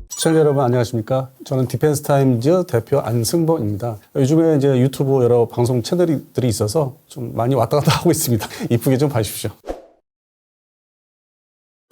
시청자 여러분 안녕하십니까? 저는 디펜스타임즈 대표 안승범입니다. 요즘에 이제 유튜브 여러 방송 채널들이 있어서 좀 많이 왔다 갔다 하고 있습니다. 이쁘게 좀 봐주십시오.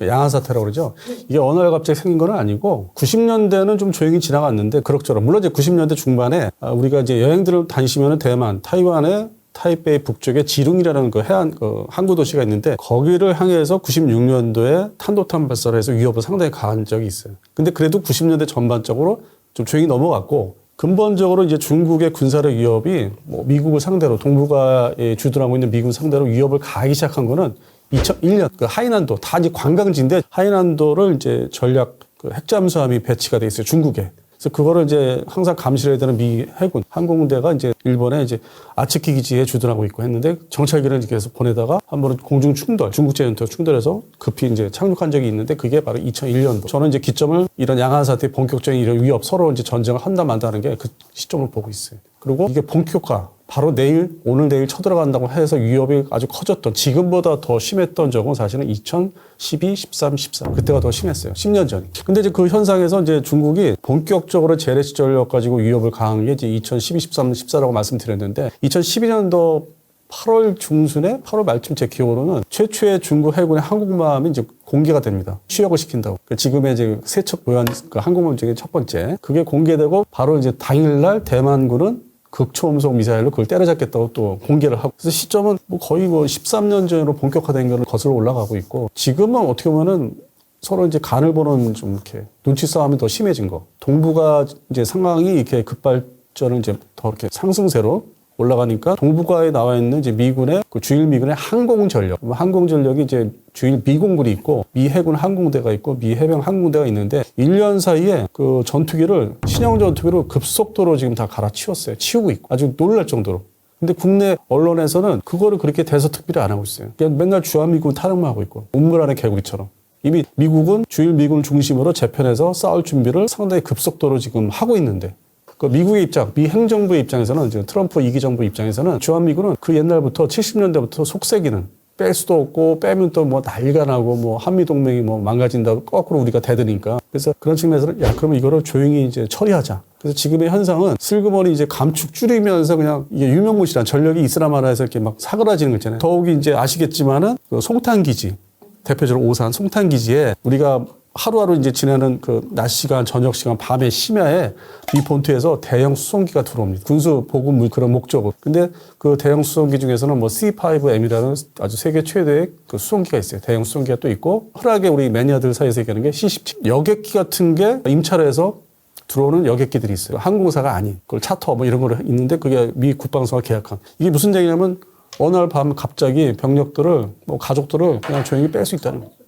양안 사태라고 그러죠. 이게 어느 날 갑자기 생긴 건 아니고 90년대는 좀 조용히 지나갔는데 그럭저럭 물론 이제 90년대 중반에 우리가 이제 여행들을 다니시면은 대만, 타이완의 타이베이 북쪽에 지룽이라는 그 해안 항구 도시가 있는데 거기를 향해서 96년도에 탄도탄 발사를 해서 위협을 상당히 가한 적이 있어요. 근데 그래도 90년대 전반적으로 좀 조용히 넘어갔고 근본적으로 이제 중국의 군사력 위협이 뭐 미국을 상대로 동북아에 주둔하고 있는 미국을 상대로 위협을 가하기 시작한 거는 2001년 그 하이난도 다 이제 관광지인데 하이난도를 이제 전략 그 핵잠수함이 배치가 돼 있어요. 중국에. 그래서 그거를 이제 항상 감시를 해야 되는 미 해군 항공대가 이제 일본의 이제 아츠키 기지에 주둔하고 있고 했는데 정찰기를 계속 보내다가 한 번은 공중 충돌, 중국제 연투 충돌해서 급히 이제 착륙한 적이 있는데 그게 바로 2001년도. 저는 이제 기점을 이런 양안 사태 본격적인 이런 위협 서로 이제 전쟁을 한다 만다는 게 그 시점을 보고 있어요. 그리고 이게 본격화. 바로 내일, 오늘 내일 쳐들어간다고 해서 위협이 아주 커졌던, 지금보다 더 심했던 적은 사실은 2012, 13, 14. 그때가 더 심했어요. 10년 전. 근데 이제 그 현상에서 이제 중국이 본격적으로 재래식 전력 가지고 위협을 가한 게 이제 2012, 13, 14라고 말씀드렸는데 2012년도 8월 중순에 8월 말쯤 제 기억으로는 최초의 중국 해군의 항공모함이 이제 공개가 됩니다. 취역을 시킨다고. 지금의 이제 세척 보안 그 항공모함 중에 첫 번째. 그게 공개되고 바로 이제 당일날 대만군은 극초음속 미사일로 그걸 때려잡겠다고 또 공개를 하고. 그래서 시점은 뭐 거의 뭐 13년 전으로 본격화된 거는 거슬러 올라가고 있고 지금은 어떻게 보면은 서로 이제 간을 보는 좀 이렇게 눈치 싸움이 더 심해진 거. 동북아 이제 상황이 이렇게 급발전을 이제 더 이렇게 상승세로 올라가니까 동북아에 나와 있는 이제 미군의 그 주일 미군의 항공전력, 항공전력이 이제 주일 미공군이 있고 미 해군 항공대가 있고 미 해병 항공대가 있는데 1년 사이에 그 전투기를 신형 전투기로 급속도로 지금 다 갈아치웠어요. 치우고 있고 아주 놀랄 정도로. 근데 국내 언론에서는 그거를 그렇게 대서특필을 안 하고 있어요. 그냥 맨날 주한미군 타령만 하고 있고 우물 안의 개구리처럼. 이미 미국은 주일 미군 중심으로 재편해서 싸울 준비를 상당히 급속도로 지금 하고 있는데 그 미국의 입장, 미 행정부의 입장에서는 지금 트럼프 2기 정부 입장에서는 주한미군은 그 옛날부터 70년대부터 속세기는 뺄 수도 없고 빼면 또 뭐 난리가 나고 뭐 한미동맹이 뭐 망가진다고 거꾸로 우리가 대드니까. 그래서 그런 측면에서는 야, 그러면 이거를 조용히 이제 처리하자. 그래서 지금의 현상은 슬그머니 이제 감축 줄이면서 그냥 이게 유명무실한 전력이 이스라마라에서 이렇게 막 사그라지는 거 있잖아요. 더욱이 이제 아시겠지만은 그 송탄기지, 대표적으로 오산 송탄기지에 우리가 하루하루 이제 지나는 그 낮 시간, 저녁 시간, 밤에 심야에 미 본토에서 대형 수송기가 들어옵니다. 군수 보급 그런 목적으로. 근데 그 대형 수송기 중에서는 뭐 C5M이라는 아주 세계 최대의 그 수송기가 있어요. 대형 수송기가 또 있고 흔하게 우리 매니아들 사이에서 얘기하는 게 C-17 여객기 같은 게 임차로해서 들어오는 여객기들이 있어요. 항공사가 아닌 그걸 차터 뭐 이런 거 있는데 그게 미 국방부가 계약한. 이게 무슨 얘기냐면 어느 날 밤 갑자기 병력들을 뭐 가족들을 그냥 조용히 뺄 수 있다는 거예요.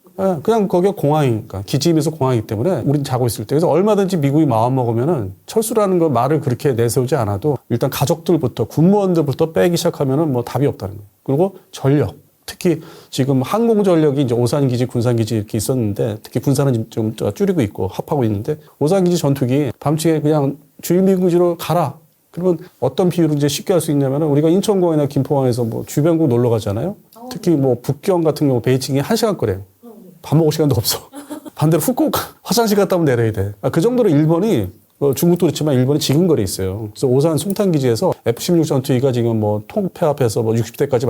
그냥 거기가 공항이니까 기지임에서 공항이기 때문에 우린 자고 있을 때 그래서 얼마든지 미국이 마음 먹으면은 철수라는 거 말을 그렇게 내세우지 않아도 일단 가족들부터 군무원들부터 빼기 시작하면은 뭐 답이 없다는 거예요. 그리고 전력 특히 지금 항공전력이 이제 오산기지, 군산기지 이렇게 있었는데 특히 군산은 좀 줄이고 있고 합하고 있는데 오산기지 전투기 밤중에 그냥 주일미군기지로 가라. 그러면 어떤 비유를 이제 쉽게 할 수 있냐면은 우리가 인천공항이나 김포항에서 뭐 주변국 놀러 가잖아요. 특히 뭐 북경 같은 경우 베이징이 1시간 거래요. 밥 먹을 시간도 없어. 반대로 후쿠오카 화장실 갔다 오면 내려야 돼. 그 정도로 일본이 중국도 그렇지만 일본이 지근거리에 있어요. 그래서 오산 송탄기지에서 F-16 전투기가 지금 뭐 통폐합해서 뭐 60대까지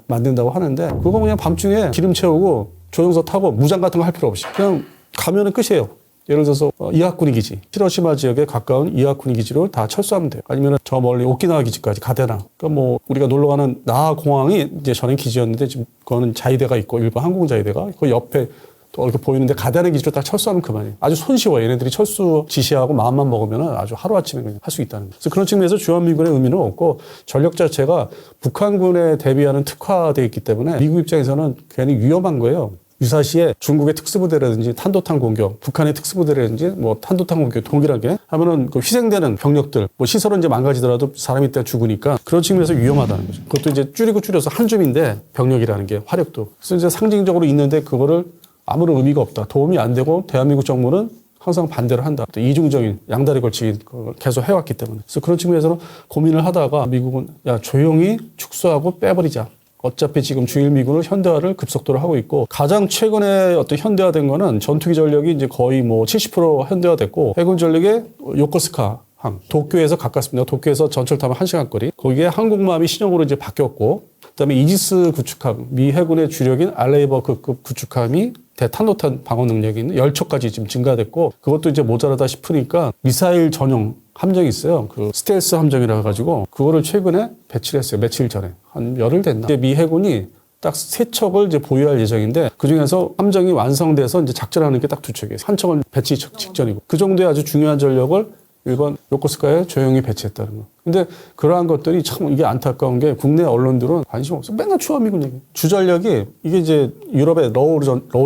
만든다고 하는데 그거 그냥 밤중에 기름 채우고 조종사 타고 무장 같은 거 할 필요 없이 그냥 가면은 끝이에요. 예를 들어서 이하쿠니 기지, 히로시마 지역에 가까운 이하쿠니 기지로 다 철수하면 돼요. 아니면 저 멀리 오키나와 기지까지 가대나. 그러니까 뭐 우리가 놀러 가는 나하 공항이 이제 전에 기지였는데 지금 그거는 자위대가 있고 일본 항공 자위대가 그 옆에 또 이렇게 보이는데 가대는 기지로 딱 철수하면 그만이에요. 아주 손쉬워. 얘네들이 철수 지시하고 마음만 먹으면 아주 하루아침에 그냥 할 수 있다는 거예요. 그래서 그런 측면에서 주한미군의 의미는 없고 전력 자체가 북한군에 대비하는 특화되어 있기 때문에 미국 입장에서는 괜히 위험한 거예요. 유사시에 중국의 특수부대라든지 탄도탄 공격, 북한의 특수부대라든지 뭐 탄도탄 공격 동일하게 하면은 그 희생되는 병력들, 뭐 시설은 이제 망가지더라도 사람이 있다 죽으니까 그런 측면에서 위험하다는 거죠. 그것도 이제 줄여서 한 줌인데 병력이라는 게 화력도. 그래서 이제 상징적으로 있는데 그거를 아무런 의미가 없다. 도움이 안 되고 대한민국 정부는 항상 반대를 한다. 또 이중적인 양다리 걸치기 계속 해왔기 때문에. 그래서 그런 측면에서는 고민을 하다가 미국은 야 조용히 축소하고 빼버리자. 어차피 지금 주일 미군은 현대화를 급속도로 하고 있고 가장 최근에 어떤 현대화된 거는 전투기 전력이 이제 거의 뭐 70% 현대화됐고 해군 전력의 요코스카 항 도쿄에서 가깝습니다. 도쿄에서 전철 타면 1시간 거리. 거기에 항공모함이 신형으로 이제 바뀌었고 그다음에 이지스 구축함 미 해군의 주력인 알레이버급 구축함이 대탄도탄 방어 능력이 있는 10척까지 지금 증가됐고 그것도 이제 모자라다 싶으니까 미사일 전용 함정이 있어요. 그 스텔스 함정이라 가지고 그거를 최근에 배치를 했어요. 며칠 전에. 한 열흘 됐나. 이제 미 해군이 딱 3척을 이제 보유할 예정인데 그중에서 함정이 완성돼서 이제 작전하는 게 딱 2척이에요. 한 척은 배치 직전이고 그 정도의 아주 중요한 전력을 일본 요코스카에 조용히 배치했다는 거. 근데 그러한 것들이 참 이게 안타까운 게 국내 언론들은 관심 없어. 맨날 추하미군 얘기. 주전력이 이게 이제 유럽의 러우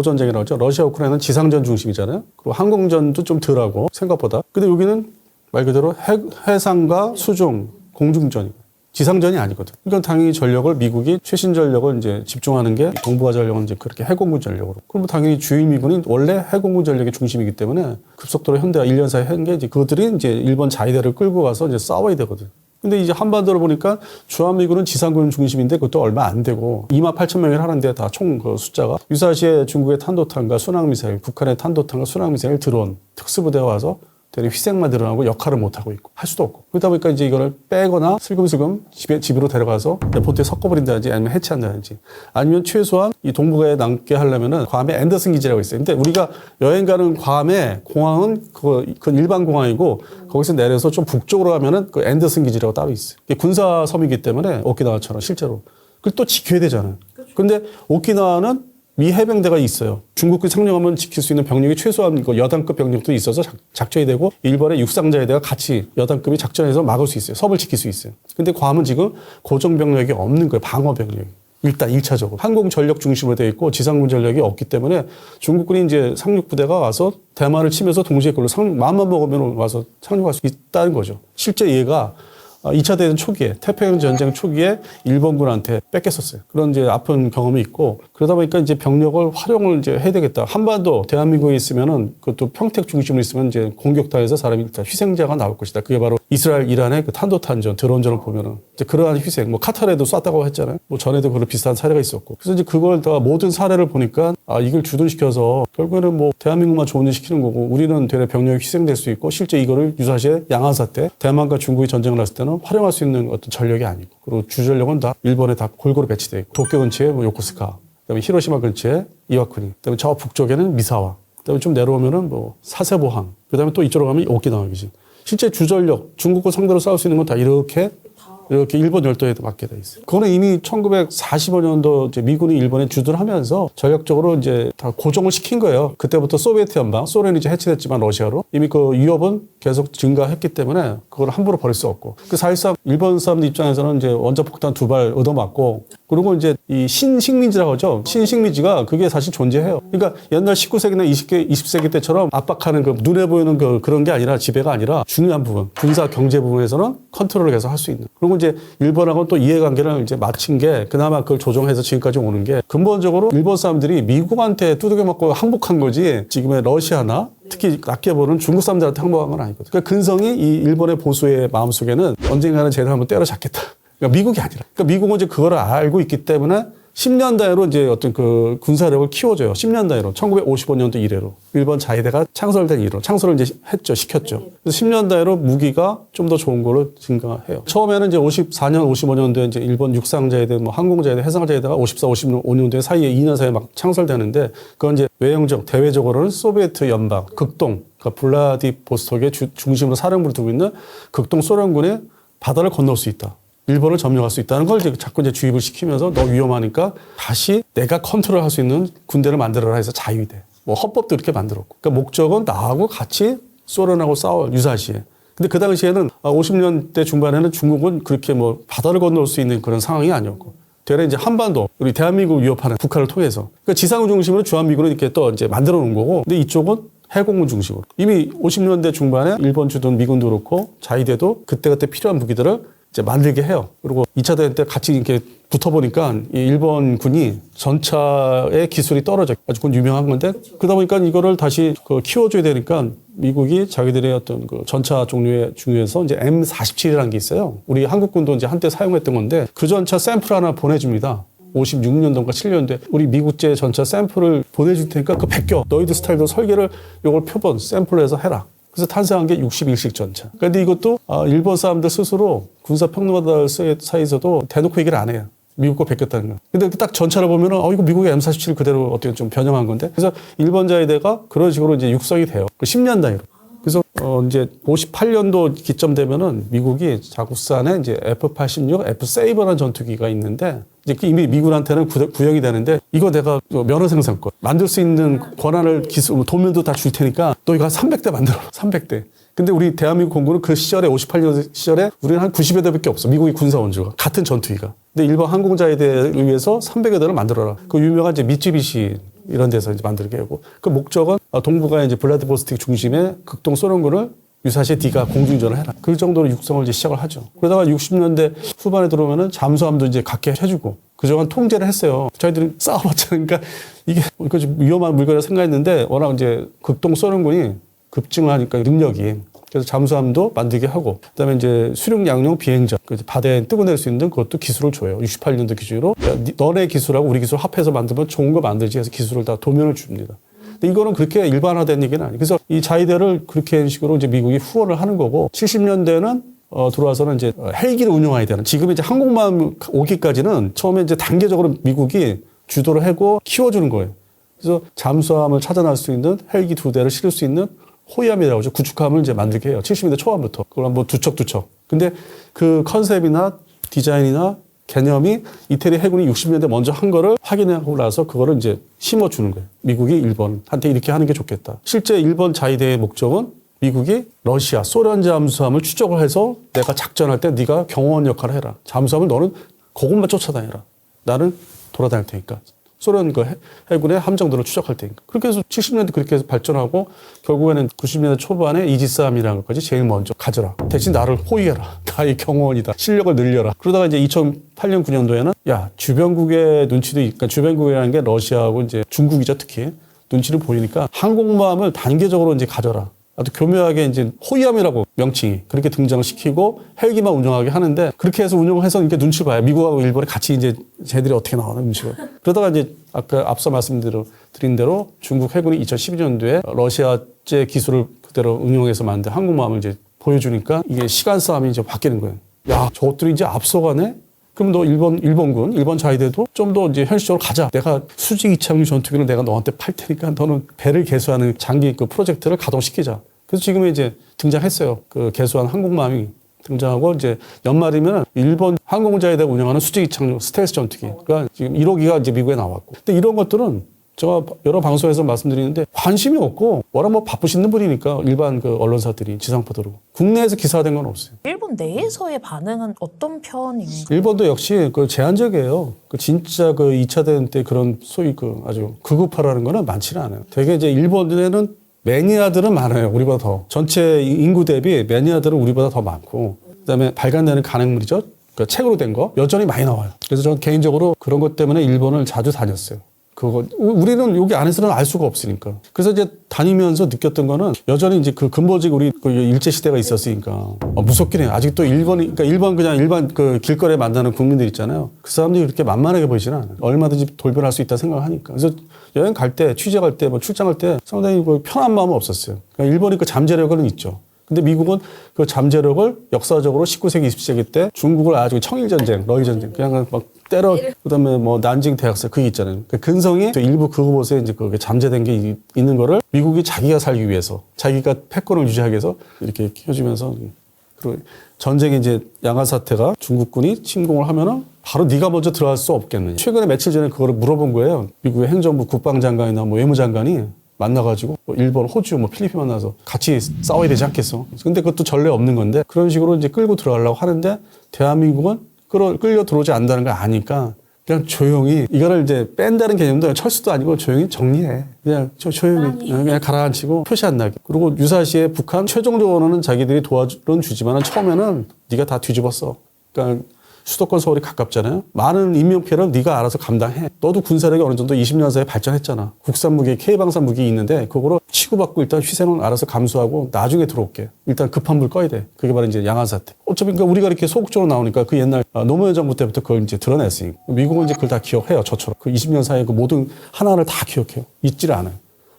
전쟁이라고 하죠. 러시아 우크라이나는 지상전 중심이잖아요. 그리고 항공전도 좀 덜하고 생각보다. 근데 여기는 말 그대로 해상과 수중, 공중전이고. 지상전이 아니거든. 그러니까 당연히 전력을 미국이 최신 전력을 이제 집중하는 게 동북아 전력은 이제 그렇게 해공군 전력으로. 그럼 뭐 당연히 주일 미군이 원래 해공군 전력의 중심이기 때문에 급속도로 현대화 1년 사이에 한 게 이제 그것들이 이제 일본 자위대를 끌고 가서 이제 싸워야 되거든. 근데 이제 한반도를 보니까 주한미군은 지상군 중심인데 그것도 얼마 안 되고 28,000명을 하는데 다 총 그 숫자가 유사시에 중국의 탄도탄과 순항미사일, 북한의 탄도탄과 순항미사일, 드론, 특수부대가 와서 되게 희생만 드러나고 역할을 못하고 있고 할 수도 없고 그러다 보니까 이제 이거를 빼거나 슬금슬금 집으로 데려가서 포트에 섞어버린다든지 아니면 해체한다든지 아니면 최소한 이 동북아에 남게 하려면은 괌에 앤더슨 기지라고 있어요. 근데 우리가 여행 가는 괌에 공항은 그건 일반 공항이고 거기서 내려서 좀 북쪽으로 가면은 그 앤더슨 기지라고 따로 있어요. 이게 군사 섬이기 때문에 오키나와처럼 실제로 그걸 또 지켜야 되잖아요. 근데 오키나와는 미 해병대가 있어요. 중국군이 상륙하면 지킬 수 있는 병력이 최소한 여단급 병력도 있어서 작전이 되고 일본의 육상자위대가 같이 여단급이 작전해서 막을 수 있어요. 섬을 지킬 수 있어요. 근데 괌은 지금 고정 병력이 없는 거예요. 방어 병력이. 일단 1차적으로. 항공 전력 중심으로 되어 있고 지상군 전력이 없기 때문에 중국군이 이제 상륙부대가 와서 대만을 치면서 동시에 그걸로 마음만 먹으면 와서 상륙할 수 있다는 거죠. 실제 얘가 2차 대전 초기에 태평양 전쟁 초기에 일본군한테 뺏겼었어요. 그런 이제 아픈 경험이 있고 그러다 보니까 이제 병력을 활용을 이제 해야 되겠다. 한반도 대한민국에 있으면은 그것도 평택 중심으로 있으면 이제 공격당해서 사람이 일단 희생자가 나올 것이다. 그게 바로 이스라엘 이란의 그 탄도탄전 드론전을 보면은 이제 그러한 희생 뭐 카타르에도 쐈다고 했잖아요. 뭐 전에도 그런 비슷한 사례가 있었고 그래서 이제 그걸 다 모든 사례를 보니까 이걸 주둔시켜서 결국에는 뭐 대한민국만 좋은 일 시키는 거고 우리는 되레 병력이 희생될 수 있고 실제 이거를 유사시에 양안사 때 대만과 중국이 전쟁을 했을 때는 활용할 수 있는 어떤 전력이 아니고 그리고 주전력은 다 일본에 다 골고루 배치되어 있고 도쿄 근처에 뭐 요코스카 그다음에 히로시마 근처에 이와쿠니 그다음에 저 북쪽에는 미사와 그다음에 좀 내려오면은 뭐 사세보항 그다음에 또 이쪽으로 가면 오키나와기지 실제 주전력 중국과 상대로 싸울 수 있는 건 다 이렇게 일본 열도에 맞게 돼 있어요. 그거는 이미 1945년도 이제 미군이 일본에 주둔하면서 전략적으로 이제 다 고정을 시킨 거예요. 그때부터 소비에트 연방, 소련이 이제 해체됐지만 러시아로 이미 그 위협은 계속 증가했기 때문에 그걸 함부로 버릴 수 없고. 그 사실상 일본 사람들 입장에서는 이제 원자폭탄 2발 얻어맞고 그리고 이제 이 신식민지라고 하죠. 신식민지가 그게 사실 존재해요. 그러니까 옛날 19세기나 20세기 때처럼 압박하는 그 눈에 보이는 그런 게 아니라 지배가 아니라 중요한 부분, 군사 경제 부분에서는 컨트롤을 계속 할 수 있는. 그리고 이제 일본하고 또 이해관계를 이제 맞춘 게 그나마 그걸 조정해서 지금까지 오는 게 근본적으로 일본 사람들이 미국한테 두들겨 맞고 항복한 거지 지금의 러시아나 특히 낮게 보는 중국 사람들한테 항복한 건 아니거든. 그러니까 근성이 이 일본의 보수의 마음속에는 언젠가는 쟤를 한번 때려잡겠다. 그러니까 미국이 아니라. 그러니까 미국은 이제 그거를 알고 있기 때문에 10년 단위로 이제 어떤 그 군사력을 키워줘요. 10년 단위로. 1955년도 이래로. 일본 자위대가 창설된 이래로. 창설을 이제 시켰죠. 그래서 10년 단위로 무기가 좀 더 좋은 걸로 증가해요. 처음에는 이제 54년, 55년도에 이제 일본 육상자위대, 뭐 항공자위대, 해상자위대가 54, 55년도에 사이에 2년 사이에 막 창설되는데 그건 이제 외형적, 대외적으로는 소비에트 연방, 극동, 그러니까 블라디보스톡의 중심으로 사령부를 두고 있는 극동 소련군의 바다를 건널 수 있다. 일본을 점령할 수 있다는 걸 이제 자꾸 이제 주입을 시키면서 너 위험하니까 다시 내가 컨트롤할 수 있는 군대를 만들어라 해서 자위대. 뭐 헌법도 이렇게 만들었고. 그러니까 목적은 나하고 같이 소련하고 싸워 유사시에. 근데 그 당시에는 50년대 중반에는 중국은 그렇게 뭐 바다를 건널 수 있는 그런 상황이 아니었고. 되레 이제 한반도, 우리 대한민국 위협하는 북한을 통해서. 그러니까 지상군 중심으로 주한미군을 이렇게 또 이제 만들어 놓은 거고. 근데 이쪽은 해공군 중심으로. 이미 50년대 중반에 일본 주둔 미군도 그렇고 자위대도 그때그때 필요한 무기들을 이제 만들게 해요. 그리고 2차 대전 때 같이 이렇게 붙어보니까 이 일본 군이 전차의 기술이 떨어져. 아주 그건 유명한 건데 그러다 보니까 이거를 다시 키워줘야 되니까 미국이 자기들의 어떤 그 전차 종류 중에서 이제 M47이라는 게 있어요. 우리 한국군도 이제 한때 사용했던 건데 그 전차 샘플 하나 보내줍니다. 56년도인가 7년도에 우리 미국제 전차 샘플을 보내줄 테니까 그거 베껴. 너희들 스타일로 설계를 요걸 표본 샘플로 해서 해라. 그래서 탄생한 게 61식 전차. 그런데 이것도 일본 사람들 스스로 군사평론가들 사이에서도 대놓고 얘기를 안 해요. 미국 거 베꼈다는 거. 근데 딱 전차를 보면은 이거 미국의 M47 그대로 어떻게 좀 변형한 건데. 그래서 일본 자위대가 그런 식으로 이제 육성이 돼요. 10년 단위로. 그래서 이제 58년도 기점 되면은 미국이 자국산에 이제 F-86, F-세이버라는 전투기가 있는데 이제 이미 미국한테는 구형이 되는데 이거 내가 면허 생산권 만들 수 있는 권한을 기술 도면도 다 줄 테니까 너 이거 한 300대 만들어. 300대. 근데 우리 대한민국 공군은 그 시절에 58년 시절에 우리는 한 90여 대밖에 없어. 미국이 군사 원조가 같은 전투기가. 근데 일본 항공자위대를 위해서 300여 대를 만들어라. 그 유명한 이제 미쯔비시 이런 데서 이제 만들게 하고 그 목적은 동부가 이제 블라디보스토크 중심의 극동 소련군을 유사시 D가 공중전을 해라. 그 정도로 육성을 이제 시작을 하죠. 그러다가 60년대 후반에 들어오면은 잠수함도 이제 갖게 해주고 그동안 통제를 했어요. 저희들은 싸워봤잖아요. 그러니까 이게 좀 위험한 물건이라 생각했는데 워낙 이제 극동 소련군이 급증을 하니까 능력이. 그래서 잠수함도 만들게 하고 그다음에 이제 수륙 양용 비행전 바다에 뜨고낼 수 있는 그것도 기술을 줘요. 68년도 기준으로 너네 기술하고 우리 기술 합해서 만들면 좋은 거 만들지 해서 기술을 다 도면을 줍니다. 근데 이거는 그렇게 일반화된 얘기는 아니에요. 그래서 이 자위대를 그렇게 식으로 이제 미국이 후원을 하는 거고 70년대는 들어와서는 이제 헬기를 운용해야 되는 지금 이제 항공모함 오기까지는 처음에 이제 단계적으로 미국이 주도를 하고 키워주는 거예요. 그래서 잠수함을 찾아낼 수 있는 헬기 2대를 실을 수 있는 호위함이라고 하죠. 구축함을 이제 만들게 해요. 70년대 초반부터. 그걸 한번 두척두척. 근데 그 컨셉이나 디자인이나 개념이 이태리 해군이 60년대 먼저 한 거를 확인하고 나서 그거를 이제 심어주는 거예요. 미국이 일본한테 이렇게 하는 게 좋겠다. 실제 일본 자위대의 목적은 미국이 러시아, 소련 잠수함을 추적을 해서 내가 작전할 때 네가 경호원 역할을 해라. 잠수함을 너는 그것만 쫓아다니라. 나는 돌아다닐 테니까. 소련 그 해군의 함정들을 추적할 테니까. 그렇게 해서 70년대 그렇게 해서 발전하고 결국에는 90년대 초반에 이지스함이라는 것까지 제일 먼저 가져라. 대신 나를 호위해라. 나의 경호원이다. 실력을 늘려라. 그러다가 이제 2008년 9년도에는 야 주변국의 눈치도 그러니까 주변국이라는 게 러시아하고 이제 중국이죠 특히 눈치를 보이니까 항공모함을 단계적으로 이제 가져라. 아주 교묘하게 이제 호위함이라고 명칭이 그렇게 등장을 시키고 헬기만 운영하게 하는데 그렇게 해서 운영을 해서 이렇게 눈치를 봐요. 미국하고 일본이 같이 이제 쟤들이 어떻게 나오나 눈치를. 그러다가 이제 아까 앞서 말씀드린 대로 중국 해군이 2012년도에 러시아제 기술을 그대로 응용해서 만든 항공모함을 이제 보여주니까 이게 시간 싸움이 이제 바뀌는 거예요. 야, 저것들이 이제 앞서가네? 그럼 너 일본군, 일본 자위대도 좀 더 이제 현실적으로 가자. 내가 수직 이착륙 전투기를 내가 너한테 팔 테니까 너는 배를 개수하는 장기 그 프로젝트를 가동시키자. 그래서 지금 이제 등장했어요. 그 개수한 항공모함이 등장하고 이제 연말이면 일본 항공자위대가 운영하는 수직 이착륙 스텔스 전투기. 그러니까 지금 1호기가 이제 미국에 나왔고. 근데 이런 것들은 제가 여러 방송에서 말씀드리는데 관심이 없고 워낙 뭐 바쁘시는 분이니까 일반 그 언론사들이 지상파도로 국내에서 기사화된 건 없어요. 일본 내에서의 반응은 어떤 편인가요? 일본도 역시 그 제한적이에요. 그 진짜 그 2차 대전 때 그런 소위 그 아주 극우파라는 거는 많지는 않아요. 되게 이제 일본에는 매니아들은 많아요. 우리보다 더. 전체 인구 대비 매니아들은 우리보다 더 많고 그다음에 발간되는 간행물이죠. 그 책으로 된 거 여전히 많이 나와요. 그래서 저는 개인적으로 그런 것 때문에 일본을 자주 다녔어요. 그거 우리는 여기 안에서는 알 수가 없으니까. 그래서 이제 다니면서 느꼈던 거는 여전히 이제 그 근본적 우리 그 일제 시대가 있었으니까 무섭긴 해요. 아직도 그러니까 일반 그 길거리에 만나는 국민들 있잖아요. 그 사람들이 그렇게 만만하게 보이지는 않아요. 얼마든지 돌변할 수 있다 생각하니까. 그래서 여행 갈 때, 취재 갈 때, 뭐 출장 갈 때 상당히 그 편한 마음은 없었어요. 그러니까 일본이 그 잠재력은 있죠. 근데 미국은 그 잠재력을 역사적으로 19세기, 20세기 때 중국을 아주 청일전쟁, 러일전쟁, 그냥 막 때려, 그 다음에 뭐 난징 대학살 그게 있잖아요. 그 근성이 일부 그곳에 이제 그게 잠재된 게 있는 거를 미국이 자기가 살기 위해서, 자기가 패권을 유지하기 위해서 이렇게 키워주면서 그리고 전쟁에 이제 양화 사태가 중국군이 침공을 하면은 바로 네가 먼저 들어갈 수 없겠느냐. 최근에 며칠 전에 그거를 물어본 거예요. 미국의 행정부 국방장관이나 뭐 외무장관이 만나가지고 뭐 일본, 호주, 뭐 필리핀 만나서 같이 싸워야 되지 않겠어. 근데 그것도 전례 없는 건데 그런 식으로 이제 끌고 들어가려고 하는데 대한민국은 끌려 들어오지 않는다는 걸 아니까 그냥 조용히 이거를 이제 뺀다는 개념도 철수도 아니고 조용히 정리해. 그냥 조용히 그냥 가라앉히고 표시 안 나게. 그리고 유사시에 북한 최종적으로는 자기들이 도와주는 주지만은 처음에는 네가 다 뒤집었어. 그러니까 수도권 서울이 가깝잖아요. 많은 인명피해를 네가 알아서 감당해. 너도 군사력이 어느 정도 20년 사이에 발전했잖아. 국산 무기, K방산 무기 있는데 그거로 치고받고 일단 희생은 알아서 감수하고 나중에 들어올게. 일단 급한 불 꺼야 돼. 그게 바로 이제 양안 사태. 어차피 그러니까 우리가 이렇게 소극적으로 나오니까 그 옛날 노무현 정부 때부터 그걸 이제 드러냈으니 미국은 이제 그걸 다 기억해요. 저처럼. 그 20년 사이에 그 모든 하나하나를 다 기억해요. 잊지를 않아요.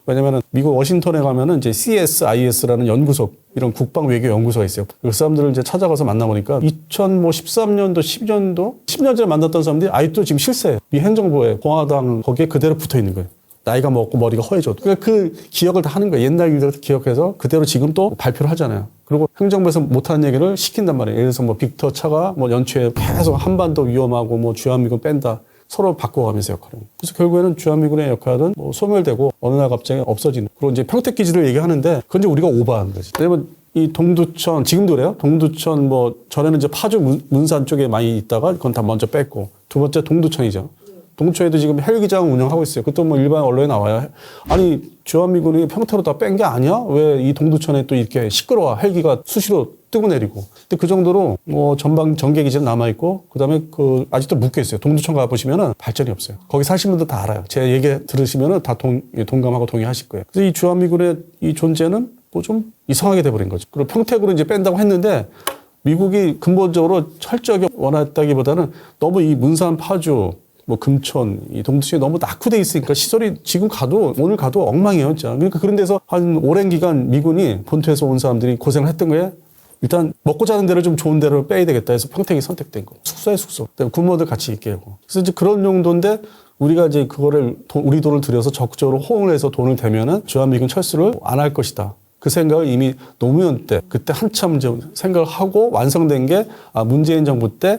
왜냐면은 미국 워싱턴에 가면은 이제 CSIS라는 연구소, 이런 국방 외교 연구소가 있어요. 그 사람들을 이제 찾아가서 만나보니까 2013년도, 10년 전에 만났던 사람들이 아직도 지금 실세예요. 미 행정부에 공화당 거기에 그대로 붙어 있는 거예요. 나이가 먹고 머리가 허해져도. 그러니까 그 기억을 다 하는 거예요. 옛날 일들을 기억해서 그대로 지금 또 발표를 하잖아요. 그리고 행정부에서 못하는 얘기를 시킨단 말이에요. 예를 들어서 뭐 빅터 차가 뭐 연초에 계속 한반도 위험하고 뭐 주한미군 뺀다. 서로 바꿔가면서 역할을. 그래서 결국에는 주한미군의 역할은 뭐 소멸되고 어느 날 갑자기 없어지는. 그리고 이제 평택기지를 얘기하는데 그건 이제 우리가 오버하는 거지. 왜냐면 이 동두천, 지금도 그래요. 동두천 뭐 전에는 이제 파주 문산 쪽에 많이 있다가 그건 다 먼저 뺐고. 두 번째 동두천이죠. 동두천에도 지금 헬기장 운영하고 있어요. 그것도 뭐 일반 언론에 나와요. 아니, 주한미군이 평택으로 다 뺀 게 아니야? 왜 이 동두천에 또 이렇게 시끄러워? 헬기가 수시로 뜨고 내리고. 근데 그 정도로 뭐 전방 전개기지는 남아있고, 그 다음에 그 아직도 묶여있어요. 동두천 가보시면은 발전이 없어요. 거기 사신 분들 다 알아요. 제 얘기 들으시면은 다 동감하고 동의하실 거예요. 그래서 이 주한미군의 이 존재는 뭐 좀 이상하게 돼버린 거죠. 그리고 평택으로 이제 뺀다고 했는데, 미국이 근본적으로 철저하게 원했다기보다는 너무 이 문산 파주, 뭐 금천, 이 동두천이 너무 낙후돼 있으니까 시설이 지금 가도 오늘 가도 엉망이에요, 진짜. 그러니까 그런 데서 한 오랜 기간 미군이 본토에서 온 사람들이 고생을 했던 거에 일단 먹고 자는 데를 좀 좋은 데로 빼야 되겠다 해서 평택이 선택된 거. 숙소에 숙소. 군모들 같이 있게 하고. 그래서 이제 그런 용도인데 우리가 이제 그거를 우리 돈을 들여서 적극적으로 호응을 해서 돈을 대면은 주한미군 철수를 안 할 것이다. 그 생각을 이미 노무현 때 그때 한참 생각을 하고 완성된 게 문재인 정부 때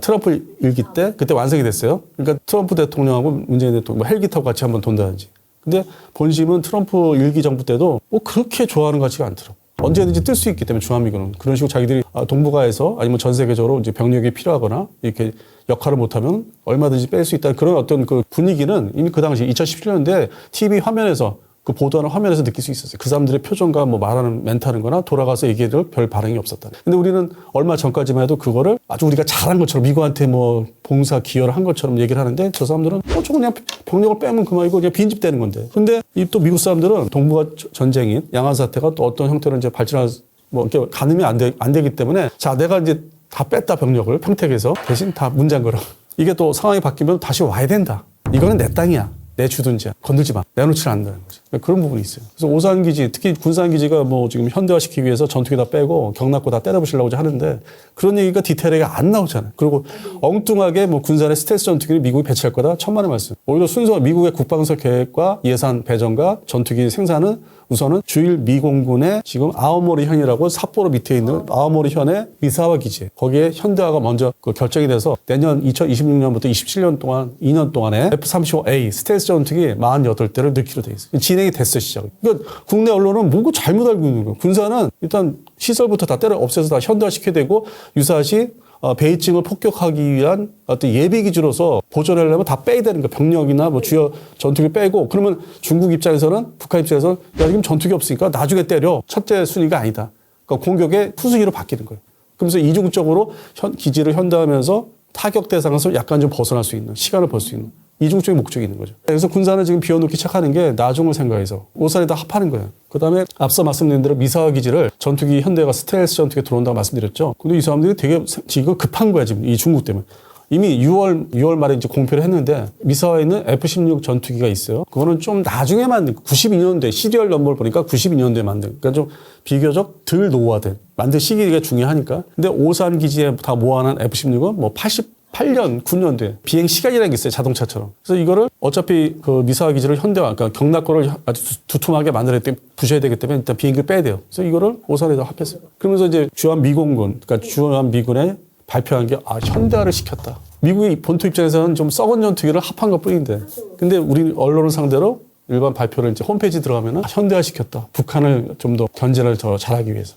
트럼프 일기 때 그때 완성이 됐어요. 그러니까 트럼프 대통령하고 문재인 대통령 뭐 헬기 타고 같이 한번 돈다든지. 근데 본심은 트럼프 일기 정부 때도 뭐 그렇게 좋아하는 것 같지가 않더라고. 언제든지 뜰 수 있기 때문에 주한미군은 그런 식으로 자기들이 동북아에서 아니면 전 세계적으로 이제 병력이 필요하거나 이렇게 역할을 못하면 얼마든지 뺄 수 있다는 그런 어떤 그 분위기는 이미 그 당시 2017년도에 TV 화면에서 그 보도하는 화면에서 느낄 수 있었어요. 그 사람들의 표정과 뭐 말하는 멘트하는 거나 돌아가서 얘기해도 별 반응이 없었다. 근데 우리는 얼마 전까지만 해도 그거를 아주 우리가 잘한 것처럼 미국한테 뭐 봉사 기여를 한 것처럼 얘기를 하는데 저 사람들은 저거 그냥 병력을 빼면 그만이고 그냥 빈집되는 건데. 근데 이 또 미국 사람들은 동북아 전쟁인 양안 사태가 또 어떤 형태로 이제 발전할 뭐 이렇게 가늠이 안 되기 때문에 자, 내가 이제 다 뺐다 병력을 평택에서 대신 다 문 잠그라. 이게 또 상황이 바뀌면 다시 와야 된다. 이거는 내 땅이야. 내 주둔지야. 건들지 마. 내놓지 않는다는 거죠. 그런 부분이 있어요. 그래서 오산기지, 특히 군산기지가 뭐 지금 현대화시키기 위해서 전투기 다 빼고 경납고 다 때려부시려고 하는데 그런 얘기가 디테일하게 안 나오잖아요. 그리고 엉뚱하게 뭐 군산의 스텔스 전투기를 미국이 배치할 거다. 천만의 말씀. 오히려 순서 미국의 국방서 계획과 예산 배정과 전투기 생산은 우선은 주일 미공군의 지금 아오모리 현이라고 삿포로 밑에 있는 아오모리 현의 미사와 기지. 거기에 현대화가 먼저 그 결정이 돼서 내년 2026년부터 27년 동안 2년 동안에 F-35A 스텔스 전투기 48대를 넣기로 돼 있어요. 진행이 됐어, 시작. 그러니까 국내 언론은 뭐고 잘못 알고 있는 거예요. 군사는 일단 시설부터 다 때려 없애서 다 현대화시켜야 되고 유사시 베이징을 폭격하기 위한 어떤 예비 기지로서 보존하려면 다 빼야 되는 거예요. 병력이나 뭐 주요 전투기 빼고 그러면 중국 입장에서는 북한 입장에서는 야, 지금 전투기 없으니까 나중에 때려. 첫째 순위가 아니다. 그러니까 공격의 후순위로 바뀌는 거예요. 그러면서 이중적으로 기지를 현대화하면서 타격 대상에서 약간 좀 벗어날 수 있는 시간을 벌 수 있는 이중적인 목적이 있는 거죠. 그래서 군사는 지금 비워놓기 시작하는 게 나중을 생각해서 오산에다 합하는 거예요. 그다음에 앞서 말씀드린 대로 미사와 기지를 전투기 현대가 스텔스 전투기가 들어온다고 말씀드렸죠. 근데 이 사람들이 되게 지금 급한 거야 지금 이 중국 때문에. 이미 6월 말에 이제 공표를 했는데 미사와에 있는 F-16 전투기가 있어요. 그거는 좀 나중에 만든 92년대 시리얼 넘버를 보니까 92년도에 만든. 그러니까 좀 비교적 덜 노후화된 만든 시기가 중요하니까. 근데 오산 기지에 다 모아놓은 F-16은 뭐 88년, 9년도에 비행 시간이라는 게 있어요. 자동차처럼. 그래서 이거를 어차피 그 미사와 기지를 현대화, 그러니까 경납고를 아주 두툼하게 만들어야 되 부셔야 되기 때문에 일단 비행기를 빼야 돼요. 그래서 이거를 오산에다 합했어요. 그러면서 이제 주한미공군, 그러니까 주한미군에 발표한 게 현대화를 시켰다. 미국의 본토 입장에서는 좀 썩은 전투기를 합한 것 뿐인데. 근데 우리 언론을 상대로 일반 발표를 이제 홈페이지 들어가면은 현대화 시켰다. 북한을 좀 더 견제를 더 잘하기 위해서.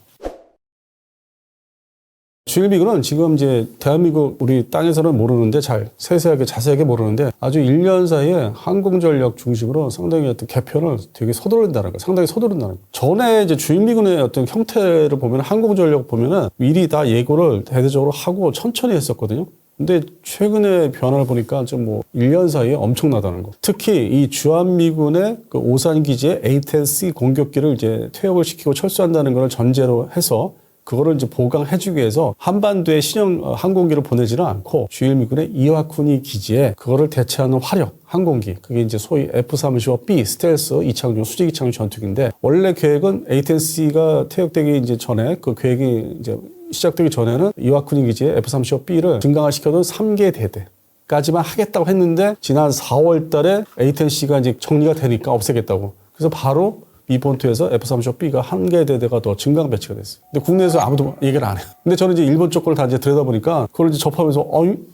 주일미군은 지금 이제 대한민국 우리 땅에서는 모르는데 잘 세세하게 자세하게 모르는데 아주 1년 사이에 항공전력 중심으로 상당히 어떤 개편을 되게 서두른다는 거, 상당히 서두른다는 거. 전에 이제 주일미군의 어떤 형태를 보면 항공전력 보면은 미리 다 예고를 대대적으로 하고 천천히 했었거든요. 근데 최근에 변화를 보니까 좀 뭐 1년 사이에 엄청나다는 거. 특히 이 주한미군의 그 오산 기지의 A-10C 공격기를 이제 퇴역을 시키고 철수한다는 걸 전제로 해서 그거를 이제 보강해주기 위해서 한반도에 신형 항공기를 보내지는 않고 주일미군의 이와쿠니 기지에 그거를 대체하는 화력 항공기, 그게 이제 소위 F-35B 스텔스 이착륙 수직 이착륙 전투기인데, 원래 계획은 A-10C가 퇴역되기 이제 전에 그 계획이 이제 시작되기 전에는 이와쿠니 기지에 F-35B를 증강화시켜둔 3개 대대까지만 하겠다고 했는데, 지난 4월 달에 A-10C가 이제 정리가 되니까 없애겠다고. 그래서 바로 미 본토에서 F-35B가 한 개 대대가 더 증강 배치가 됐어요. 근데 국내에서 아무도 얘기를 안 해요. 근데 저는 이제 일본 쪽 걸 다 이제 들여다보니까 그걸 이제 접하면서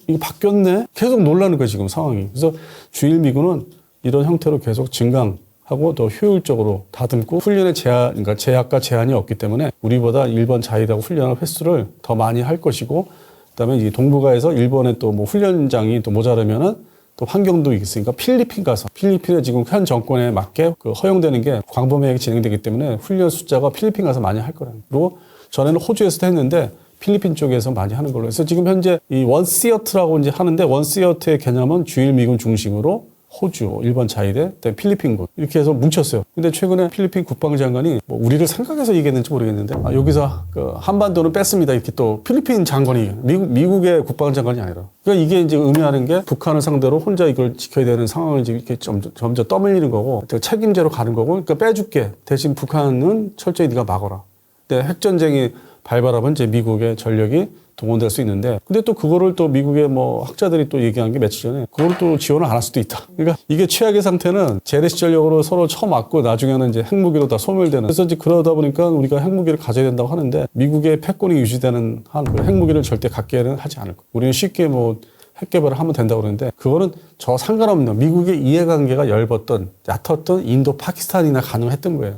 이거 바뀌었네? 계속 놀라는 거예요, 지금 상황이. 그래서 주일미군은 이런 형태로 계속 증강하고 더 효율적으로 다듬고, 훈련의 그러니까 제약과 제한이 없기 때문에 우리보다 일본 자위대하고 훈련할 횟수를 더 많이 할 것이고, 그다음에 이 동북아에서 일본의 또 뭐 훈련장이 또 모자라면은 또 환경도 있으니까 필리핀 가서, 필리핀에 지금 현 정권에 맞게 그 허용되는 게 광범위하게 진행되기 때문에 훈련 숫자가 필리핀 가서 많이 할 거라는. 그리고 전에는 호주에서도 했는데 필리핀 쪽에서 많이 하는 걸로 해서 지금 현재 이 원시어트라고 이제 하는데, 원시어트의 개념은 주일미군 중심으로 호주, 일본 자위대, 그다음에 필리핀군 이렇게 해서 뭉쳤어요. 근데 최근에 필리핀 국방장관이 뭐 우리를 생각해서 얘기했는지 모르겠는데, 여기서 그 한반도는 뺐습니다 이렇게 또 필리핀 장관이, 미국의 국방장관이 아니라. 그러니까 이게 이제 의미하는 게 북한을 상대로 혼자 이걸 지켜야 되는 상황을 이제 이렇게 점점 떠밀리는 거고, 책임제로 가는 거고, 그러니까 빼줄게. 대신 북한은 철저히 네가 막아라. 근데 핵전쟁이 발발하면 이제 미국의 전력이 동원될 수 있는데, 근데 또 그거를 또 미국의 뭐 학자들이 또 얘기한 게 며칠 전에 그걸 또 지원을 안 할 수도 있다. 그러니까 이게 최악의 상태는 재래식 전력으로 서로 쳐맞고 나중에는 이제 핵무기로 다 소멸되는. 그래서 이제 그러다 보니까 우리가 핵무기를 가져야 된다고 하는데, 미국의 패권이 유지되는 한 핵무기를 절대 갖게는 하지 않을 거예요. 우리는 쉽게 뭐 핵 개발을 하면 된다고 그러는데, 그거는 저 상관없는 미국의 이해관계가 엷었던 얕았던 인도 파키스탄이나 가능했던 거예요.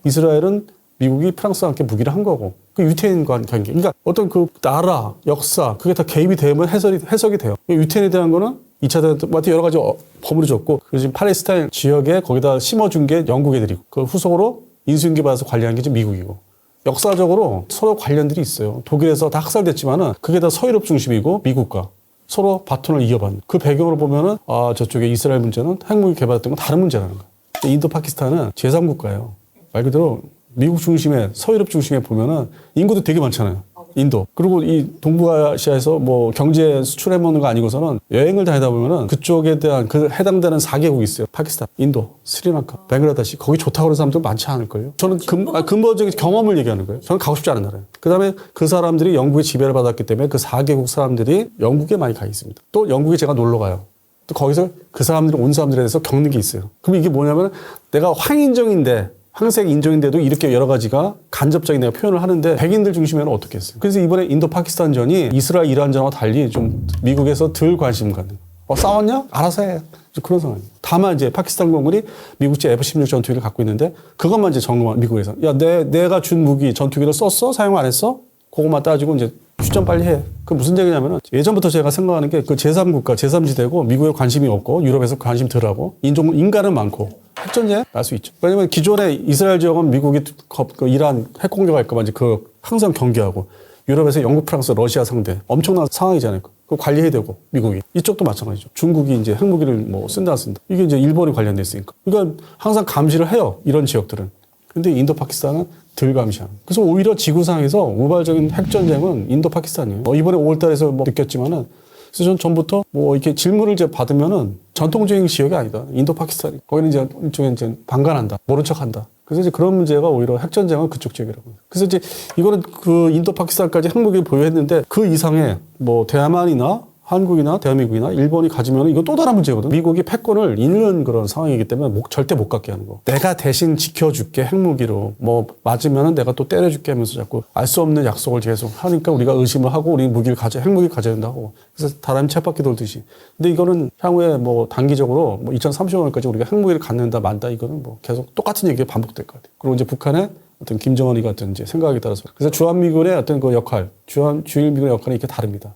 이스라엘은 미국이 프랑스와 함께 무기를 한 거고, 그 유태인 관계. 그러니까 어떤 그 나라, 역사, 그게 다 개입이 되면 해석이 돼요. 유태인에 대한 거는 2차 대전 때 여러 가지 버무려졌고, 그리고 지금 팔레스타인 지역에 거기다 심어준 게 영국 애들이고, 그 후속으로 인수인계 받아서 관리한 게 지금 미국이고, 역사적으로 서로 관련들이 있어요. 독일에서 다 학살됐지만은 그게 다 서유럽 중심이고 미국과 서로 바톤을 이어받는. 그 배경으로 보면은 저쪽에 이스라엘 문제는 핵무기 개발했던 건 다른 문제라는 거예요. 인도 파키스탄은 제3국가예요. 말 그대로 미국 중심에, 서유럽 중심에 보면은 인구도 되게 많잖아요. 인도. 그리고 이 동북아시아에서 뭐 경제 수출해 먹는 거 아니고서는 여행을 다니다 보면은 그쪽에 대한 그 해당되는 4개국이 있어요. 파키스탄, 인도, 스리랑카, 벵글라데시. 거기 좋다고 그러는 사람들 많지 않을걸요? 저는 근본적인 경험을 얘기하는 거예요. 저는 가고 싶지 않은 나라예요. 그 다음에 그 사람들이 영국의 지배를 받았기 때문에 그 4개국 사람들이 영국에 많이 가 있습니다. 또 영국에 제가 놀러 가요. 또 거기서 그 사람들이 온 사람들에 대해서 겪는 게 있어요. 그럼 이게 뭐냐면, 내가 황인종인데, 황색 인종인데도 이렇게 여러 가지가 간접적인 내가 표현을 하는데, 백인들 중심에는 어떻게 했어요? 그래서 이번에 인도 파키스탄 전이 이스라엘 이란 전과 달리 좀 미국에서 덜 관심 갖는. 싸웠냐? 알아서 해. 그런 상황이에요. 다만 이제 파키스탄 공군이 미국제 F-16 전투기를 갖고 있는데, 그것만 이제 점검한 미국에서. 야, 내가 준 무기 전투기를 썼어? 사용 안 했어? 그것만 따지고 이제 휴전 빨리 해. 그 무슨 얘기냐면은, 예전부터 제가 생각하는 게 그 제3국가, 제3지대고 미국에 관심이 없고 유럽에서 관심 덜 하고 인간은 많고 핵전쟁 날 수 있죠. 왜냐면 기존에 이스라엘 지역은 미국이 그 이란 핵 공격할까 봐 이제 그 항상 경계하고, 유럽에서 영국, 프랑스, 러시아 상대 엄청난 상황이잖아요. 그거 관리해야 되고, 미국이. 이쪽도 마찬가지죠. 중국이 이제 핵무기를 뭐 쓴다 안 쓴다. 이게 이제 일본이 관련돼 있으니까. 그러니까 항상 감시를 해요. 이런 지역들은. 근데 인도 파키스탄은 덜 감시하는. 그래서 오히려 지구상에서 우발적인 핵전쟁은 인도 파키스탄이에요. 이번에 5월 달에서 뭐 느꼈지만은, 그래서 전 전부터 뭐 이렇게 질문을 이제 받으면은 전통적인 지역이 아니다. 인도 파키스탄이. 거기는 이제 일종의 이제 방관한다. 모른 척 한다. 그래서 이제 그런 문제가 오히려 핵전쟁은 그쪽 지역이라고. 그래서 이제 이거는 그 인도 파키스탄까지 핵무기를 보유했는데, 그 이상의 뭐 대만이나 한국이나 대한민국이나 일본이 가지면 이거 또 다른 문제거든. 미국이 패권을 잃는 그런 상황이기 때문에 절대 못 갖게 하는 거. 내가 대신 지켜줄게 핵무기로. 뭐 맞으면은 내가 또 때려줄게 하면서 자꾸 알 수 없는 약속을 계속 하니까 우리가 의심을 하고 우리 핵무기 가져야 된다고. 그래서 다람쥐 쳇바퀴 돌듯이. 근데 이거는 향후에 뭐 단기적으로 뭐 2030년까지 우리가 핵무기를 갖는다 만다, 이거는 뭐 계속 똑같은 얘기가 반복될 것 같아요. 그리고 이제 북한의 어떤 김정은이 같은 이제 생각에 따라서. 그래서 주한미군의 어떤 그 역할, 주일미군의 역할은 이렇게 다릅니다.